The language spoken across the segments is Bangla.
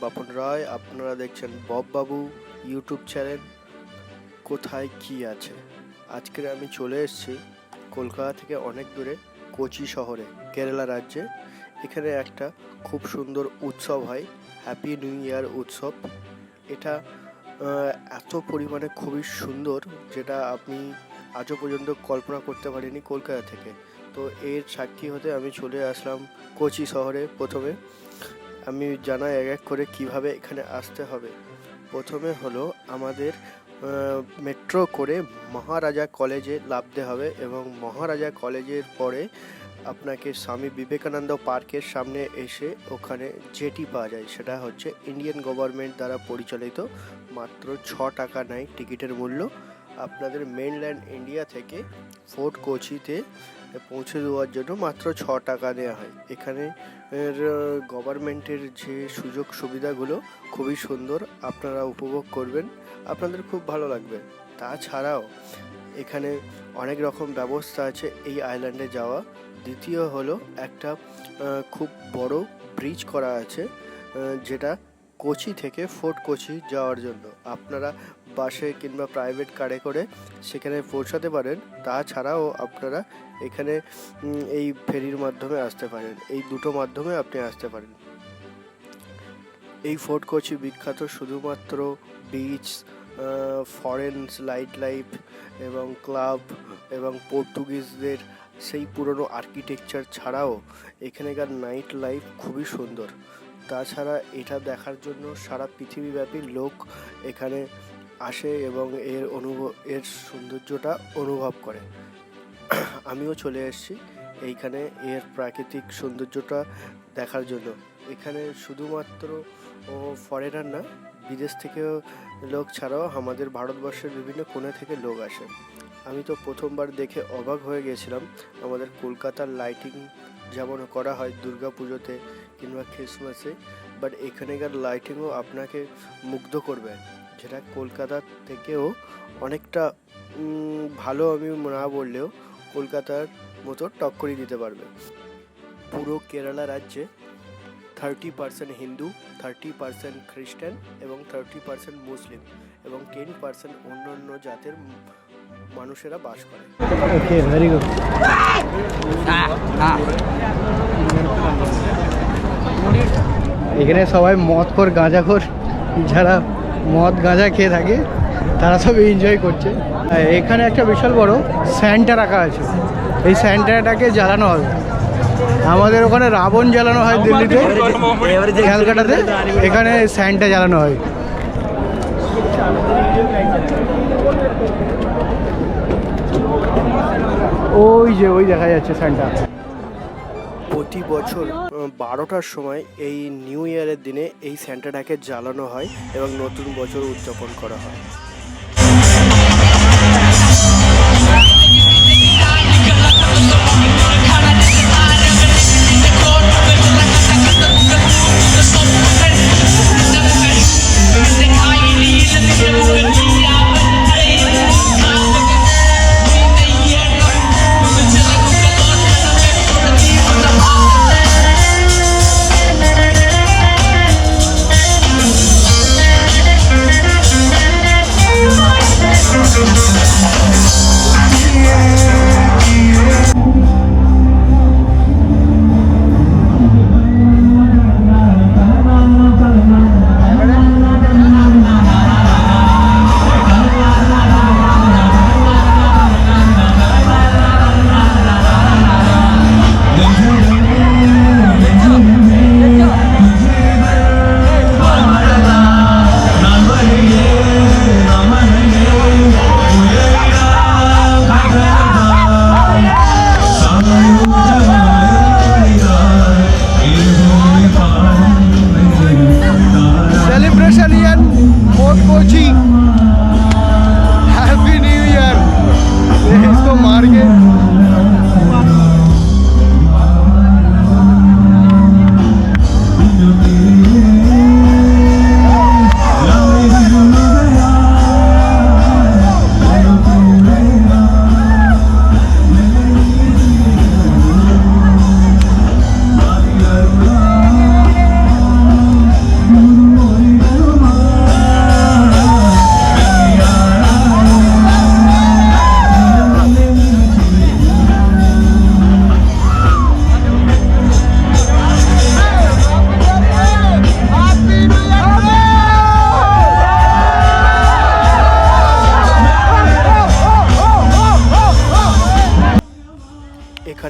বাপন রায়। আপনারা দেখছেন বব বাবু ইউটিউব চ্যানেল। কোথায় কি আছে, আজকে আমি চলে এসেছি কলকাতা থেকে অনেক দূরে, কোচি শহরে, কেরালা রাজ্যে। এখানে একটা খুব সুন্দর উৎসব হয়, হ্যাপি নিউ ইয়ার উৎসব। এটা এত পরিমাণে খুবই সুন্দর, যেটা আপনি আজও পর্যন্ত কল্পনা করতে পারিনি কলকাতা থেকে। তো এর সাক্ষী হতে আমি চলে আসলাম কোচি শহরে। প্রথমে আমি জানাই এক এক করে কিভাবে এখানে আসতে হবে। প্রথমে হলো আমাদের মেট্রো করে মহারাজা কলেজে নামতে হবে, এবং মহারাজা কলেজের পরে আপনাকে স্বামী বিবেকানন্দ পার্কের সামনে এসে ওখানে জেটি পাওয়া যায়। সেটা হচ্ছে ইন্ডিয়ান গভর্নমেন্ট দ্বারা পরিচালিত। মাত্র 6 টাকা নেয় টিকিটের মূল্য। আপনাদের মেনল্যান্ড ইন্ডিয়া থেকে ফোর্ট কোচিতে পৌঁছে দেওয়ার জন্য মাত্র 6 টাকা দেওয়া হয়। এখানে গভর্নমেন্টের যে সুযোগ সুবিধাগুলো খুবই সুন্দর, আপনারা উপভোগ করবেন, আপনাদের খুব ভালো লাগবে। তাছাড়াও এখানে অনেক রকম ব্যবস্থা আছে এই আইল্যান্ডে যাওয়া। দ্বিতীয় হলো একটা খুব বড় ব্রিজ করা আছে, যেটা কোচি থেকে ফোর্ট কোচি যাওয়ার জন্য আপনারা বাসে কিংবা প্রাইভেট কারে করে সেখানে পৌঁছাতে পারেন। তাছাড়াও আপনারা এখানে এই ফেরির মাধ্যমে আসতে পারেন। এই দুটো মাধ্যমে আপনি আসতে পারেন। এই ফোর্ট কোচি বিখ্যাত শুধুমাত্র বিচ, ফরেন নাইট লাইফ এবং ক্লাব এবং পর্তুগিজদের সেই পুরনো আর্কিটেকচার ছাড়াও এখানকার নাইট লাইফ খুবই সুন্দর। তাছাড়া এটা দেখার জন্য সারা পৃথিবীব্যাপী লোক এখানে আসে এবং এর সৌন্দর্যটা অনুভব করে। আমিও চলে এসেছি এইখানে এর প্রাকৃতিক সৌন্দর্যটা দেখার জন্য। এখানে শুধুমাত্র ফরেনার না, বিদেশ থেকেও লোক ছাড়াও আমাদের ভারতবর্ষের বিভিন্ন কোণে থেকে লোক আসে। আমি তো প্রথমবার দেখে অবাক হয়ে গেছিলাম। আমাদের কলকাতার লাইটিং যেমন করা হয় দুর্গা পুজোতে কিংবা ক্রিসমাসে, বাট এখানকার লাইটিংও আপনাকে মুগ্ধ করবে, যেটা কলকাতা থেকেও অনেকটা ভালো। আমি না বললেও কলকাতার মতো টক্করি দিতে পারবে। পুরো কেরালা রাজ্যে 30% হিন্দু, 30% খ্রিস্টান এবং 30% মুসলিম এবং 10% অন্যান্য জাতের মানুষেরা বাস করে। ওকে, ভেরি গুড। এখানে সবাই মদখোর গাঁজাখোর, যারা মদ গাঁজা খেয়ে থাকে তারা সব এনজয় করছে। এখানে একটা বিশাল বড় স্যান্টা রাখা আছে, এই স্যান্টাটাকে জ্বালানো হবে। আমাদের ওখানে রাবণ জ্বালানো হয় দিল্লিতে, ক্যালকাটাতে এখানে স্যান্টা জ্বালানো হয়। ওই দেখা যাচ্ছে স্যান্টা। প্রতি বছর 12টার সময় এই নিউ ইয়ারের দিনে এই স্যান্টাটাকে জ্বালানো হয় এবং নতুন বছর উদযাপন করা হয়।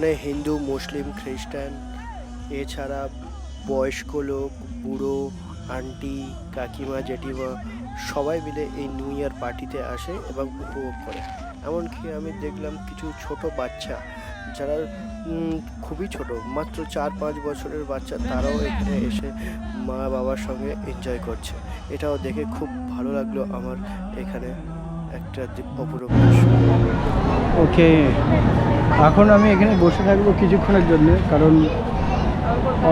এখানে হিন্দু, মুসলিম, খ্রিস্টান, এছাড়া বয়স্ক লোক, বুড়ো, আন্টি, কাকিমা, জেঠিমা সবাই মিলে এই নিউ ইয়ার পার্টিতে আসে এবং উপভোগ করে। এমনকি আমি দেখলাম কিছু ছোট বাচ্চা যারা খুবই ছোট, মাত্র 4-5 বছরের বাচ্চা, তারাও এখানে এসে মা বাবার সঙ্গে এনজয় করছে। এটাও দেখে খুব ভালো লাগলো আমার। এখানে একটা অপূর্ব দৃশ্য। ওকে, এখন আমি এখানে বসে থাকবো কিছুক্ষণের জন্য, কারণ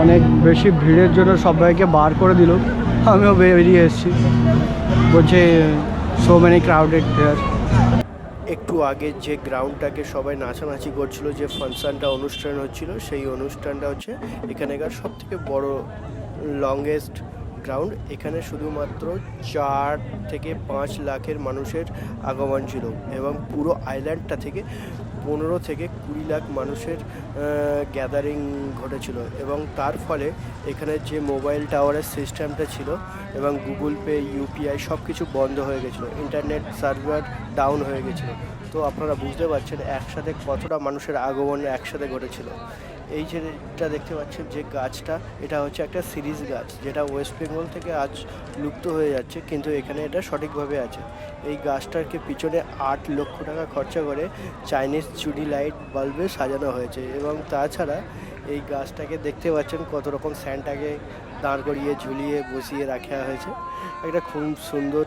অনেক বেশি ভিড়ের জন্য সবাইকে বার করে দিল। আমিও বেরিয়ে এসেছি, বলছে সো মেনি ক্রাউডেড হেয়ার। একটু আগে যে গ্রাউন্ডটাকে সবাই নাচানাচি করছিল, যে ফাংশনটা অনুষ্ঠান হচ্ছিল, সেই অনুষ্ঠানটা হচ্ছে এখানকার সব থেকে বড় লংগেস্ট গ্রাউন্ড। এখানে শুধুমাত্র 4 থেকে 5 লাখের মানুষের আগমন ছিল এবং পুরো আইল্যান্ডটা থেকে 15 থেকে 20 লাখ মানুষের গ্যাদারিং ঘটেছিল। এবং তার ফলে এখানে যে মোবাইল টাওয়ারের সিস্টেমটা ছিল এবং গুগল পে, ইউপিআই সব কিছু বন্ধ হয়ে গেছিলো, ইন্টারনেট সার্ভার ডাউন হয়ে গেছিলো। তো আপনারা বুঝতে পারছেন একসাথে কতটা মানুষের আগমন একসাথে ঘটেছিল। এই যেটা দেখতে পাচ্ছেন যে গাছটা, এটা হচ্ছে একটা সিরিজ গাছ, যেটা ওয়েস্ট বেঙ্গল থেকে আজ লুপ্ত হয়ে যাচ্ছে, কিন্তু এখানে এটা সঠিকভাবে আছে। এই গাছটাকে পিছনে 8 লক্ষ টাকা খরচা করে চাইনিজ চুডি লাইট বাল্বে সাজানো হয়েছে। এবং তাছাড়া এই গাছটাকে দেখতে পাচ্ছেন কত রকম স্যান্টাকে দাঁড় করিয়ে ঝুলিয়ে বসিয়ে রাখা হয়েছে। একটা খুব সুন্দর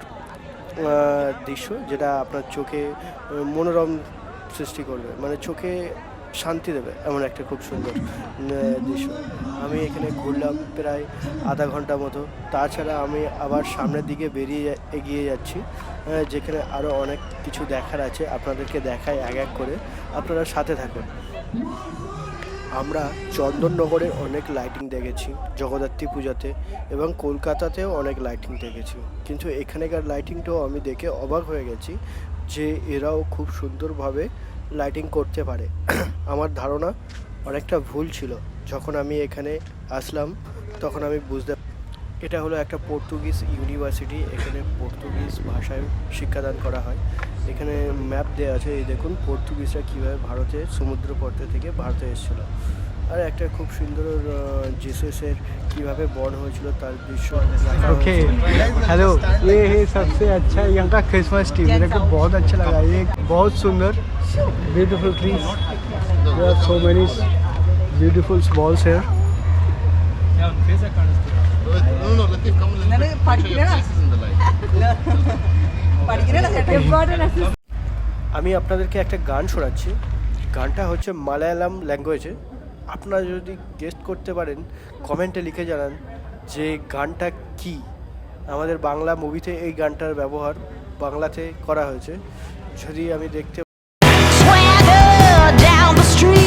দৃশ্য, যেটা আপনার চোখে মনোরম সৃষ্টি করবে, মানে চোখে শান্তি দেবে, এমন একটা খুব সুন্দর দৃশ্য। আমি এখানে ঘুরলাম প্রায় আধা ঘন্টা মতো। তাছাড়া আমি আবার সামনের দিকে এগিয়ে যাচ্ছি, যেখানে আরও অনেক কিছু দেখার আছে। আপনাদেরকে দেখাই এক এক করে, আপনারা সাথে থাকুন। আমরা চন্দননগরে অনেক লাইটিং দেখেছি জগদ্ধাত্রী পূজাতে, এবং কলকাতাতেও অনেক লাইটিং দেখেছি, কিন্তু এখানকার লাইটিংটাও আমি দেখে অবাক হয়ে গেছি যে এরাও খুব সুন্দরভাবে লাইটিং করতে পারে। আমার ধারণা অনেকটা ভুল ছিল। যখন আমি এখানে আসলাম তখন আমি বুঝতে, এটা হলো একটা পর্তুগিজ ইউনিভার্সিটি। এখানে পর্তুগিজ ভাষায় শিক্ষাদান করা হয়। এখানে ম্যাপ দেওয়া আছে, এই দেখুন পর্তুগিজরা কীভাবে ভারতে সমুদ্র পথে থেকে ভারতে এসেছিল। আর একটা খুব সুন্দর জিসাসের কীভাবে বর্ণ হয়েছিল তার দৃশ্য। ओके हेलो, ये है सबसे अच्छा यहाँ का क्रिसमस ट्री, मेरे को बहुत अच्छा लगा। ये बहुत सुंदर beautiful trees, there are so many beautiful balls here. No, Latif, come on. আমি আপনাদেরকে একটা গান শোনাচ্ছি। গানটা হচ্ছে মালায়ালাম ল্যাঙ্গুয়েজে। আপনারা যদি গেস্ট করতে পারেন কমেন্টে লিখে জানান যে গানটা কি। আমাদের বাংলা মুভিতে এই গানটার ব্যবহার বাংলাতে করা হয়েছে। যদি আমি দেখতে Swagger down the street.